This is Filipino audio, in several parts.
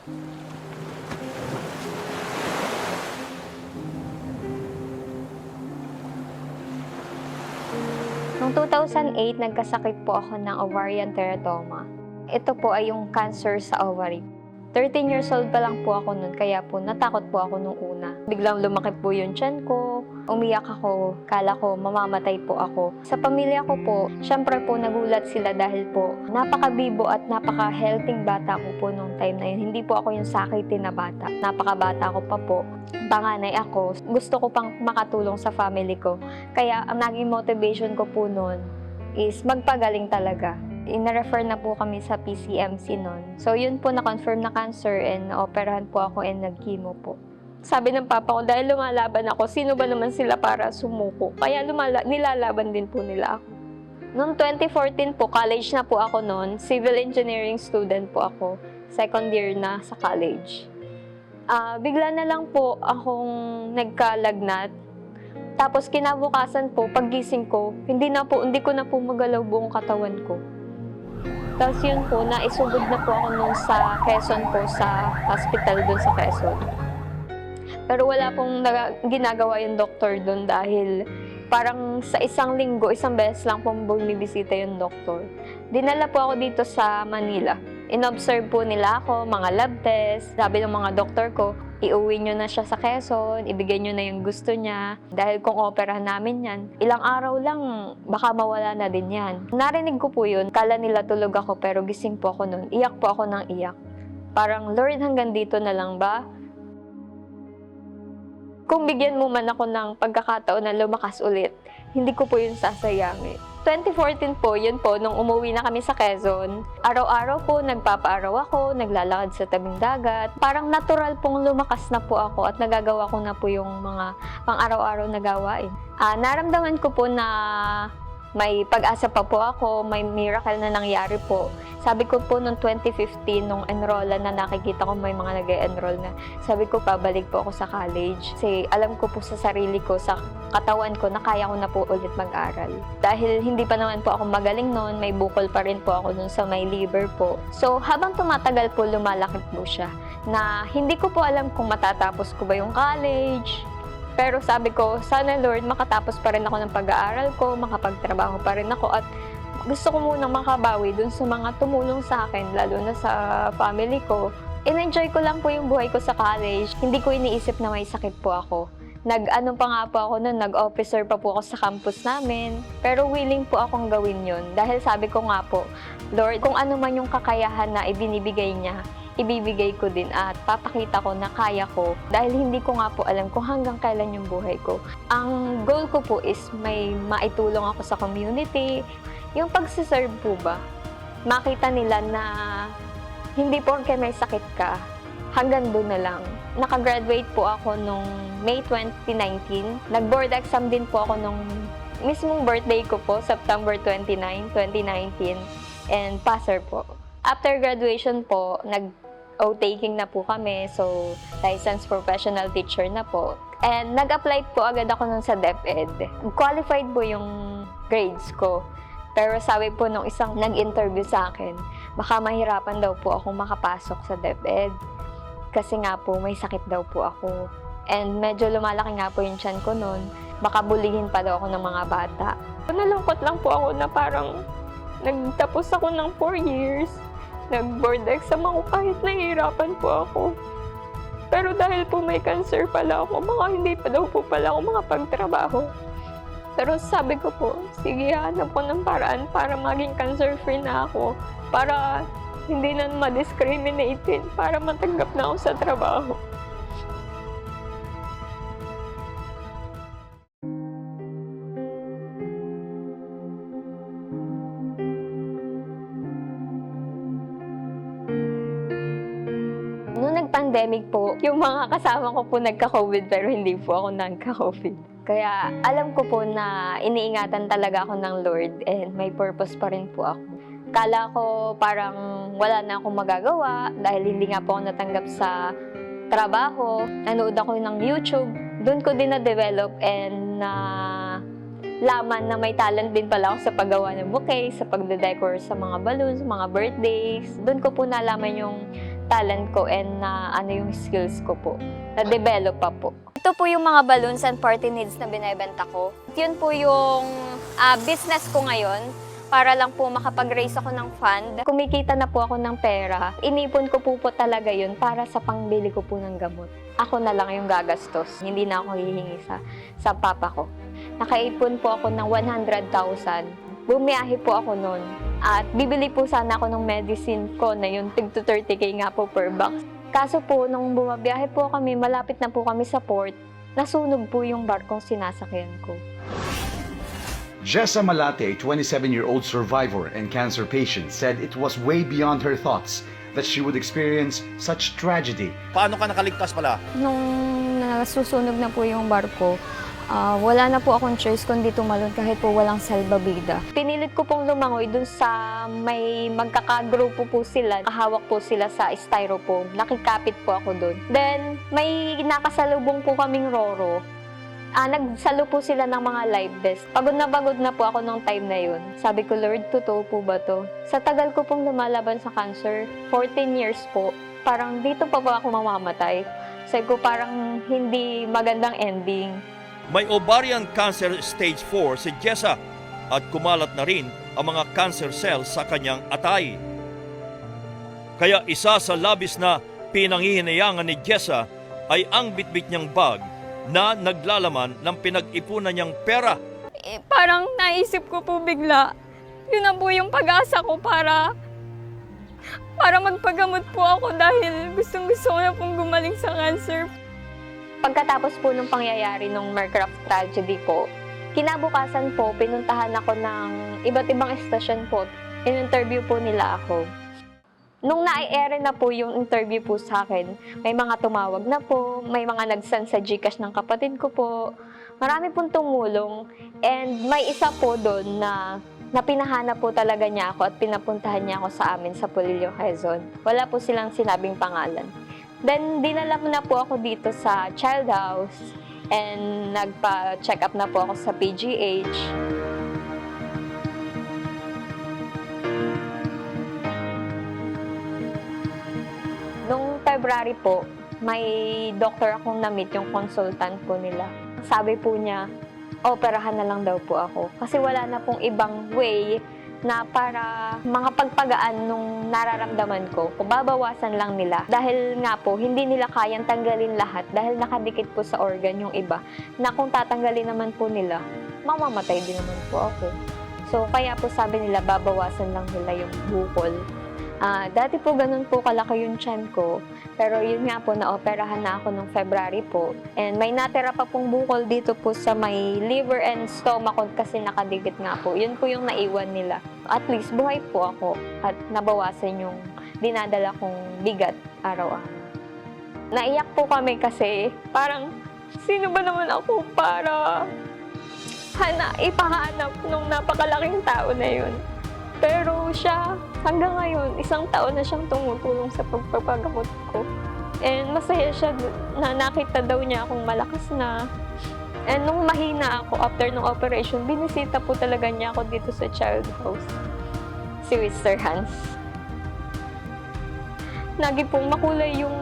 Noong 2008, nagkasakit po ako ng ovarian teratoma. Ito po ay yung cancer sa ovary. 13 years old pa lang po ako noon, kaya po natakot po ako nung una. Biglang lumaki po yung tiyan ko, umiyak ako, kala ko mamamatay po ako. Sa pamilya ko po, syempre po nagulat sila dahil po napakabibo at napaka-healthy bata ko po nung time na yun. Hindi po ako yung sakitin na bata. Napakabata ko pa po. Panganay ako, gusto ko pang makatulong sa family ko. Kaya ang naging motivation ko po noon is magpagaling talaga. Ina-refer na po kami sa PCMC noon. So yun po, na-confirm na cancer and na-operahan po ako and nag-chemo po. Sabi ng papa ko, dahil lumalaban ako, sino ba naman sila para sumuko? Kaya nilalaban din po nila ako. Noong 2014 po, college na po ako noon. Civil engineering student po ako. Second year na sa college. Bigla na lang po akong nagkalagnat. Tapos kinabukasan po, paggising ko, hindi ko na po magalaw buong katawan ko. Tapos yun po, naisugod na po ako nun sa Quezon po, sa hospital dun sa Quezon. Pero wala pong ginagawa yung doktor dun dahil parang sa isang linggo, isang beses lang pong bumibisita yung doktor. Dinala po ako dito sa Manila. In-observe po nila ako, mga lab test. Sabi ng mga doktor ko, iuwi nyo na siya sa Quezon, ibigay nyo na yung gusto niya. Dahil kung operahan namin yan, ilang araw lang, baka mawala na din yan. Narinig ko po yun, kala nila tulog ako pero gising po ako nun. Iyak po ako ng iyak. Parang, Lord, hanggang dito na lang ba? Kung bigyan mo man ako ng pagkakataon na lumakas ulit, hindi ko po yun sasayangin. 2014 po, yun po, nung umuwi na kami sa Quezon, araw-araw po, nagpapaaraw ako, naglalakad sa tabing dagat. Parang natural pong lumakas na po ako at nagagawa ko na po yung mga pang-araw-araw na gawain. Naramdaman ko po na may pag-asa pa po ako, may miracle na nangyari po. Sabi ko po noong 2015, nung enrollan na nakikita ko may mga nag-e-enroll na, sabi ko pabalik po ako sa college. Kasi alam ko po sa sarili ko, sa katawan ko, na kaya ko na po ulit mag-aral. Dahil hindi pa naman po ako magaling noon, may bukol pa rin po ako noon sa may liver po. So habang tumatagal po, lumalaki po siya. Na hindi ko po alam kung matatapos ko ba yung college. Pero sabi ko, sana Lord, makatapos pa rin ako ng pag-aaral ko, makapagtrabaho pa rin ako at gusto ko munang makabawi dun sa mga tumulong sa akin, lalo na sa family ko. In-enjoy ko lang po yung buhay ko sa college. Hindi ko iniisip na may sakit po ako. Nag-ano pa nga po ako nun, nag-officer pa po ako sa campus namin. Pero willing po akong gawin yun. Dahil sabi ko nga po, Lord, kung ano man yung kakayahan na ibinibigay niya, ibibigay ko din at papakita ko na kaya ko dahil hindi ko nga po alam kung hanggang kailan yung buhay ko. Ang goal ko po is may maitulong ako sa community. Yung pagsiserve po ba, makita nila na hindi porke may sakit ka, hanggang doon na lang. Nakagraduate po ako nung May 2019. Nag-board exam din po ako nung mismong birthday ko po, September 29, 2019. And passer po. After graduation po, nag-O-taking na po kami. So, licensed professional teacher na po. And nag-apply po agad ako nun sa DepEd. Qualified po yung grades ko. Pero sabi po nung isang nag-interview sa akin, baka mahirapan daw po akong makapasok sa DepEd. Kasi nga po, may sakit daw po ako. And medyo lumalaki nga po yung tiyan ko nun. Baka bulihin pa daw ako ng mga bata. Nalungkot lang po ako na parang nagtapos ako ng 4 years. Nag-board exam ako kahit nahihirapan po ako. Pero dahil po may cancer pala ako, baka hindi pa daw po pala ako makapagtrabaho. Pero sabi ko po, sige, hanap ko ng paraan para maging cancer-free na ako. Para hindi na ma-discriminated, para matanggap na ako sa trabaho. Noong nag-pandemic po, yung mga kasama ko po nagka-COVID pero hindi po ako nagka-COVID. Kaya alam ko po na iniingatan talaga ako ng Lord and may purpose pa rin po ako. Kala ko parang wala na akong magagawa dahil hindi nga po ako natanggap sa trabaho. Nanood ako ng YouTube. Doon ko din na-develop and laman na may talent din pala ako sa paggawa ng bouquet, sa pagde-decor sa mga balloons, mga birthdays. Doon ko po nalaman yung talent ko and na yung skills ko po. Na-develop pa po. Ito po yung mga balloons and party needs na binibenta ko. Yun po yung business ko ngayon para lang po makapag-raise ako ng fund. Kumikita na po ako ng pera. Inipon ko po talaga yun para sa pangbili ko po ng gamot. Ako na lang yung gagastos. Hindi na ako hihingi sa papa ko. Nakaipon po ako ng 100,000. Bumiyahe po ako noon. At bibili po sana ako ng medicine ko na yun, tig to 30K nga po per box. Kaso po, nung bumabiyahe po kami, malapit na po kami sa port, nasunog po yung barkong sinasakyan ko. Jessa Malate, a 27-year-old survivor and cancer patient, said it was way beyond her thoughts that she would experience such tragedy. Paano ka nakaligtas pala? Nung nasusunog na po yung barko, wala na po akong choice kundi tumalon kahit po walang salbabida. Pinilit ko pong lumangoy dun sa may magkakagrupo po sila. Nakahawak po sila sa styrofoam. Nakikapit po ako dun. Then, may nakasalubong po kaming roro. Nagsalo po sila ng mga live vest. Pagod na po ako nung time na yun. Sabi ko, Lord, totoo po ba to? Sa tagal ko pong lumalaban sa cancer, 14 years po, parang dito pa ba ako mamamatay? Sabi ko, parang hindi magandang ending. May ovarian cancer stage 4 si Jessa at kumalat na rin ang mga cancer cells sa kanyang atay. Kaya isa sa labis na pinanghihinayangan ni Jessa ay ang bitbit niyang bag na naglalaman ng pinag-ipunan niyang pera. Parang naisip ko po bigla, yun na po yung pag-asa ko para magpagamot po ako dahil gustong-gusto ko na pong gumaling sa cancer. Pagkatapos po nung pangyayari nung Mercraft tragedy po, kinabukasan po, pinuntahan ako ng iba't ibang estasyon po. In-interview po nila ako. Nung na-i-air na po yung interview po sa akin, may mga tumawag na po, may mga nag-send sa GCash ng kapatid ko po. Marami pong tumulong and may isa po doon na pinahanap po talaga niya ako at pinapuntahan niya ako sa amin sa Polillo, Quezon. Wala po silang sinabing pangalan. Then, dinala mo na po ako dito sa child house and nagpa-check up na po ako sa PGH. Noong February po, may doctor akong na-meet, yung consultant po nila. Sabi po niya, operahan na lang daw po ako. Kasi wala na pong ibang way na para makapagpagaan nung nararamdaman ko, babawasan lang nila. Dahil nga po, hindi nila kayang tanggalin lahat dahil nakadikit po sa organ yung iba, na kung tatanggalin naman po nila, mamamatay din naman po ako. So, kaya po sabi nila, babawasan lang nila yung bukol. Dati po ganun po kalaki yung tiyan ko, pero yun nga po, naoperahan na ako nung February po. And may natira pa pong bukol dito po sa may liver and stomach ko kasi nakadikit nga po. Yun po yung naiwan nila. At least buhay po ako at nabawasan yung dinadala kong bigat araw-araw. Naiyak po kami kasi parang sino ba naman ako para ipahanap nung napakalaking tao na yun. Pero siya, hanggang ngayon, 1 taon na siyang tumutulong sa pagpapagamot ko. And masaya siya na nakita daw niya akong malakas na. And nung mahina ako after ng operation, binisita po talaga niya ako dito sa child house. Si Mr. Hans. Lagi pong makulay yung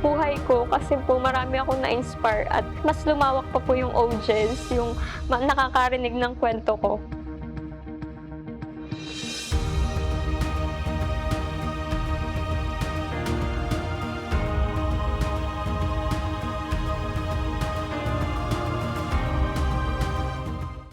buhay ko kasi po marami akong na-inspire at mas lumawak pa po yung audience, yung nakakarinig ng kwento ko.